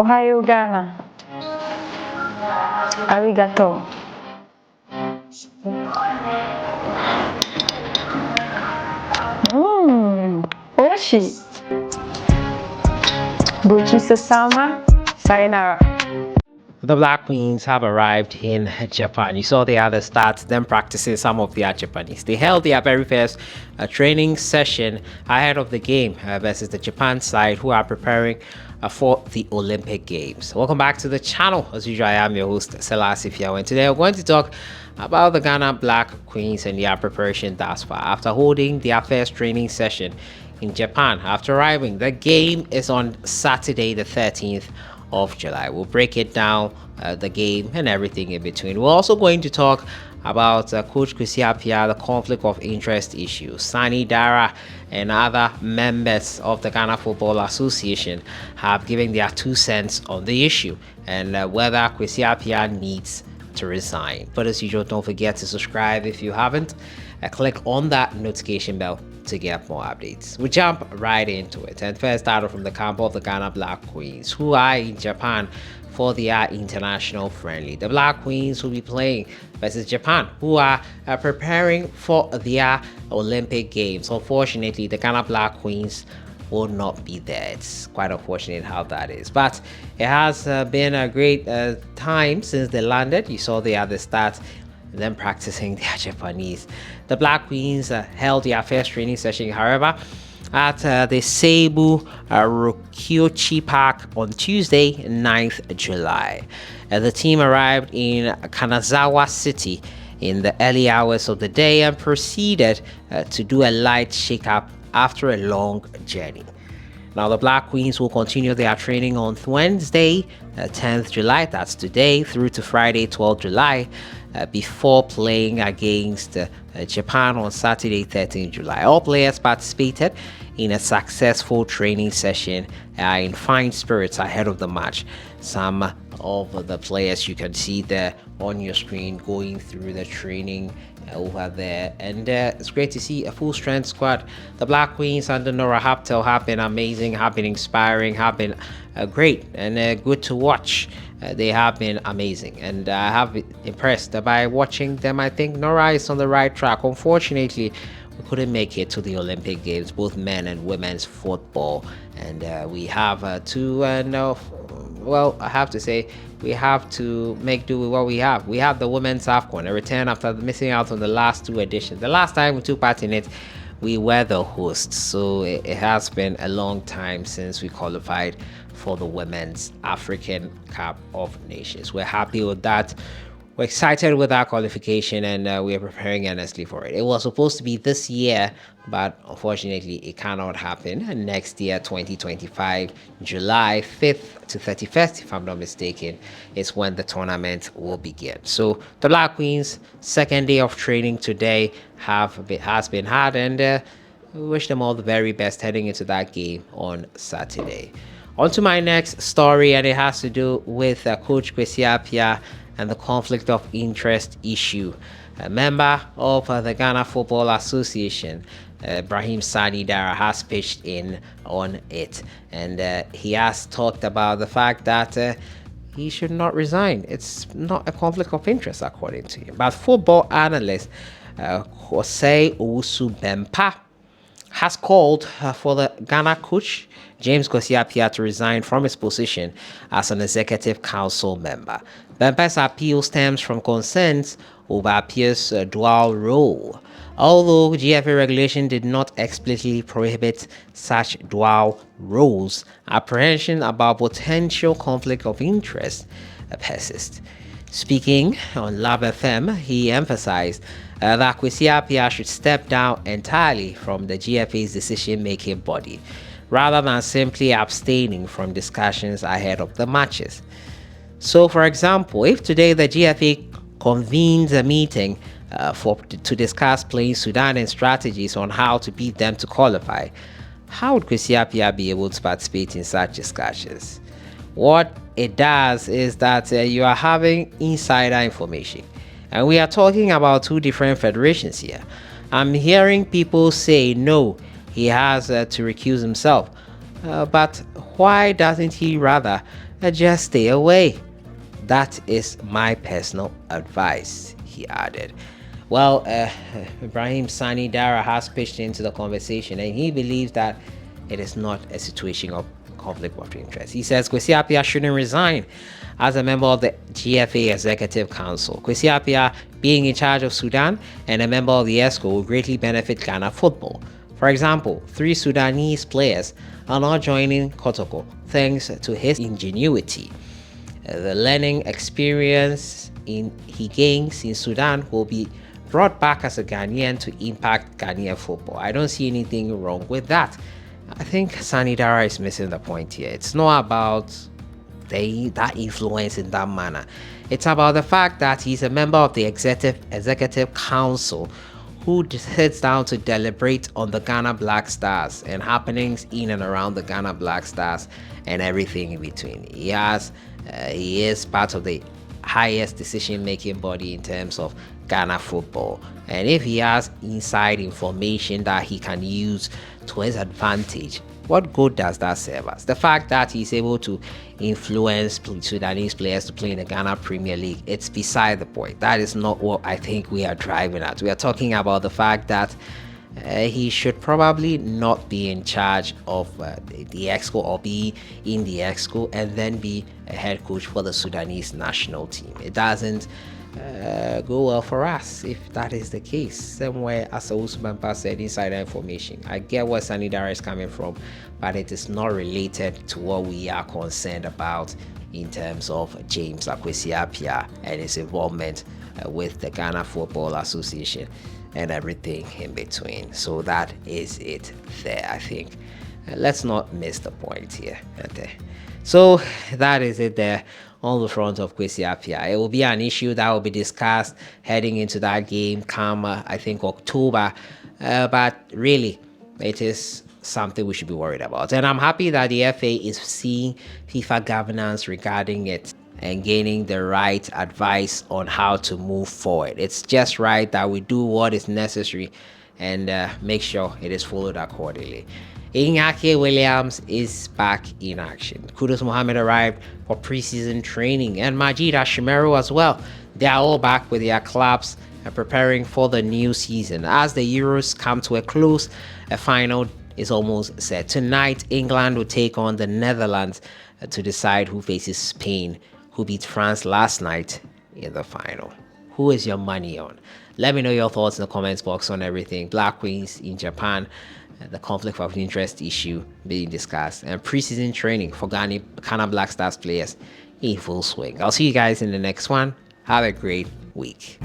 Ohio, Ghana. Arigato. Oshi. Buchisa sama. Sayonara. The Black Queens have arrived in Japan. You saw the other stats, them practicing some of their Japanese. They held their very first training session ahead of the game versus the Japan side, who are preparing for the Olympic Games. Welcome back to the channel. As usual, I am your host, sellssi, and today we're going to talk about the Ghana Black Queens and their preparation thus far. After holding their first training session in Japan, after arriving, the game is on Saturday, the 13th of July. We'll break it down, the game and everything in between. We're also going to talk about Coach Kwesi Appiah, the conflict of interest issue. Sani Dara and other members of the Ghana Football Association have given their 2 cents on the issue and whether Kwesi Appiah needs to resign. But as usual, don't forget to subscribe if you haven't. Click on that notification bell to get more updates. We jump right into it and first start from the camp of the Ghana Black Queens, who are in Japan for their international friendly. The Black Queens will be playing versus Japan, who are preparing for their Olympic Games. Unfortunately, the Ghana Black Queens will not be there. It's quite unfortunate how that is, but it has been a great time since they landed. You saw the other stats, them practicing their Japanese. The Black Queens held their first training session, however, at the Seibu Rokyochi Park on Tuesday, 9th July. The team arrived in Kanazawa City in the early hours of the day and proceeded to do a light shake-up after a long journey. Now, the Black Queens will continue their training on Wednesday, 10th July, that's today, through to Friday, 12th July, before playing against Japan on Saturday, 13th July. All players participated in a successful training session in fine spirits ahead of the match. Some of the players you can see there on your screen going through the training over there, and it's great to see a full strength squad. The Black Queens under Nora Haptel have been amazing, have been inspiring, have been great and good to watch. They have been amazing, and I have been impressed by watching them. I think Nora is on the right track. Unfortunately, we couldn't make it to the Olympic Games, both men and women's football, and we have to well, I have to say, we have to make do with what we have. We have the women's AFCON, a return after missing out on the last 2 editions. The last time we took part in it, we were the hosts, so it has been a long time since we qualified for the Women's African Cup of Nations. We're happy with that. We're excited with our qualification, and we are preparing earnestly for it. It was supposed to be this year, but unfortunately it cannot happen. And next year, 2025, July 5th to 31st, if I'm not mistaken, is when the tournament will begin. So the Black Queens' second day of training today has been had, and we wish them all the very best heading into that game on Saturday. On to my next story, and it has to do with Coach Kwesi Appiah and the conflict of interest issue. A member of the Ghana Football Association, Brahim Sani Dara, has pitched in on it, and he has talked about the fact that he should not resign. It's not a conflict of interest, according to him. But football analyst Jose Owusu-Bempah has called for the Ghana coach James Kwesi Appiah to resign from his position as an executive council member. Bempah's appeal stems from concerns over Appiah's dual role. Although GFA regulation did not explicitly prohibit such dual roles, apprehension about potential conflict of interest persists. Speaking on Love FM, he emphasized that Kwesi Appiah should step down entirely from the GFA's decision-making body, rather than simply abstaining from discussions ahead of the matches. So, for example, if today the GFA convenes a meeting to discuss playing Sudan and strategies on how to beat them to qualify, how would Kwesi Appiah be able to participate in such discussions? What it does is that you are having insider information, and we are talking about 2 different federations here. I'm hearing people say no, he has to recuse himself, but why doesn't he rather just stay away. That is my personal advice, he added. Well, Ibrahim Sani Dara has pitched into the conversation, and he believes that it is not a situation of conflict of interest. He says Kwesi Appiah shouldn't resign as a member of the GFA Executive Council. Kwesi Appiah, being in charge of Sudan and a member of the ESCO, will greatly benefit Ghana football. For example, 3 Sudanese players are now joining Kotoko thanks to his ingenuity. The learning experience he gains in Sudan will be brought back as a Ghanaian to impact Ghanaian football. I don't see anything wrong with that. I think Sani Dara is missing the point here. It's not about that influence in that manner. It's about the fact that he's a member of the executive council who sits down to deliberate on the Ghana Black Stars and happenings in and around the Ghana Black Stars and everything in between. He is part of the highest decision-making body in terms of Ghana football, and if he has inside information that he can use to his advantage, what good does that serve us? The fact that he's able to influence Sudanese players to play in the Ghana Premier League, it's beside the point. That is not what I think we are driving at. We are talking about the fact that he should probably not be in charge of the EXCO or be in the EXCO and then be a head coach for the Sudanese national team. It doesn't go well for us if that is the case. Somewhere, as Usman said, insider information. I get where Sani Dara is coming from, but it is not related to what we are concerned about in terms of James Kwesi Appiah and his involvement with the Ghana Football Association and everything in between. So that is it there, I think. Let's not miss the point here. So that is it there on the front of Kwesi Appiah. It will be an issue that will be discussed heading into that game come, I think, October. But really, it is something we should be worried about. And I'm happy that the FA is seeing FIFA governance regarding it and gaining the right advice on how to move forward. It's just right that we do what is necessary and make sure it is followed accordingly. Iñaki Williams is back in action. Kudus Mohammed arrived for preseason training, and Majid Ashimeru as well. They are all back with their clubs and preparing for the new season. As the Euros come to a close, a final is almost set. Tonight, England will take on the Netherlands to decide who faces Spain, who beat France last night in the final. Who is your money on? Let me know your thoughts in the comments box on everything. Black Queens in Japan, the conflict of interest issue being discussed, and preseason training for Ghana Black Stars players in full swing. I'll see you guys in the next one. Have a great week.